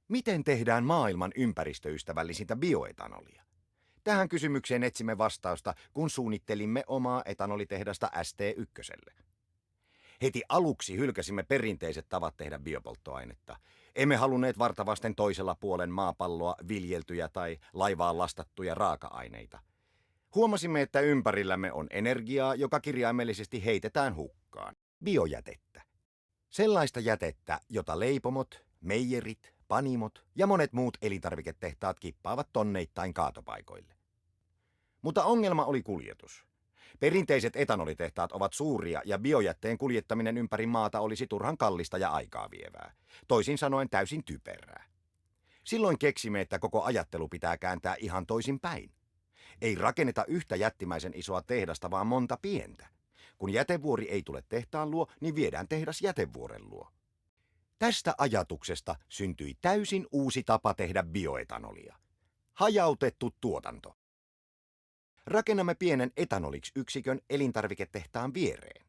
Miten tehdään maailman ympäristöystävällisintä bioetanolia? Tähän kysymykseen etsimme vastausta, kun suunnittelimme omaa etanolitehdasta ST1:lle. Heti aluksi hylkäsimme perinteiset tavat tehdä biopolttoainetta. Emme halunneet vartavasten toisella puolen maapalloa viljeltyjä tai laivaan lastattuja raaka-aineita. Huomasimme, että ympärillämme on energiaa, joka kirjaimellisesti heitetään hukkaan. Biojätettä. Sellaista jätettä, jota leipomot, meijerit, panimot ja monet muut elintarviketehtaat kippaavat tonneittain kaatopaikoille. Mutta ongelma oli kuljetus. Perinteiset etanolitehtaat ovat suuria ja biojätteen kuljettaminen ympäri maata olisi turhan kallista ja aikaa vievää. Toisin sanoen täysin typerää. Silloin keksimme, että koko ajattelu pitää kääntää ihan toisin päin. Ei rakenneta yhtä jättimäisen isoa tehdasta, vaan monta pientä. Kun jätevuori ei tule tehtaan luo, niin viedään tehdas jätevuoren luo. Tästä ajatuksesta syntyi täysin uusi tapa tehdä bioetanolia. Hajautettu tuotanto. Rakennamme pienen etanoliksi-yksikön elintarviketehtaan viereen.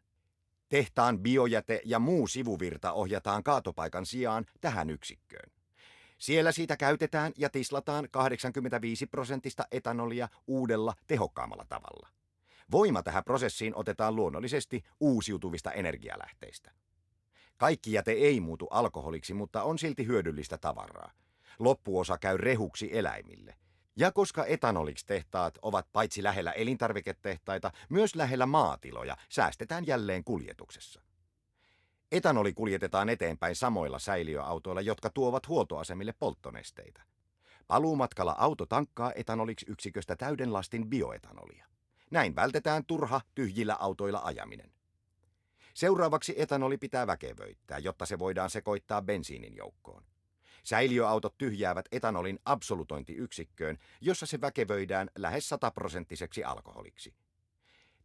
Tehtaan biojäte ja muu sivuvirta ohjataan kaatopaikan sijaan tähän yksikköön. Siellä siitä käytetään ja tislataan 85% etanolia uudella, tehokkaammalla tavalla. Voima tähän prosessiin otetaan luonnollisesti uusiutuvista energialähteistä. Kaikki jäte ei muutu alkoholiksi, mutta on silti hyödyllistä tavaraa. Loppuosa käy rehuksi eläimille. Ja koska etanoliksi tehtaat ovat paitsi lähellä elintarviketehtaita, myös lähellä maatiloja, säästetään jälleen kuljetuksessa. Etanoli kuljetetaan eteenpäin samoilla säiliöautoilla, jotka tuovat huoltoasemille polttonesteitä. Paluumatkalla auto tankkaa etanoliksi yksiköstä täyden lastin bioetanolia. Näin vältetään turha tyhjillä autoilla ajaminen. Seuraavaksi etanoli pitää väkevöittää, jotta se voidaan sekoittaa bensiinin joukkoon. Säiliöautot tyhjäävät etanolin absolutointiyksikköön, jossa se väkevöidään lähes 100-prosenttiseksi alkoholiksi.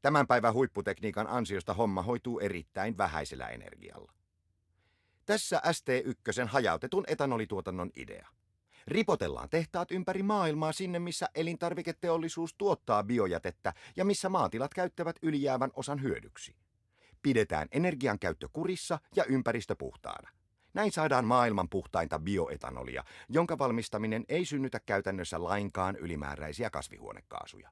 Tämän päivän huipputekniikan ansiosta homma hoituu erittäin vähäisellä energialla. Tässä ST1 hajautetun etanolituotannon idea. Ripotellaan tehtaat ympäri maailmaa sinne, missä elintarviketeollisuus tuottaa biojätettä ja missä maatilat käyttävät ylijäävän osan hyödyksi. Pidetään energian käyttö kurissa ja ympäristö puhtaana. Näin saadaan maailman puhtainta bioetanolia, jonka valmistaminen ei synnytä käytännössä lainkaan ylimääräisiä kasvihuonekaasuja.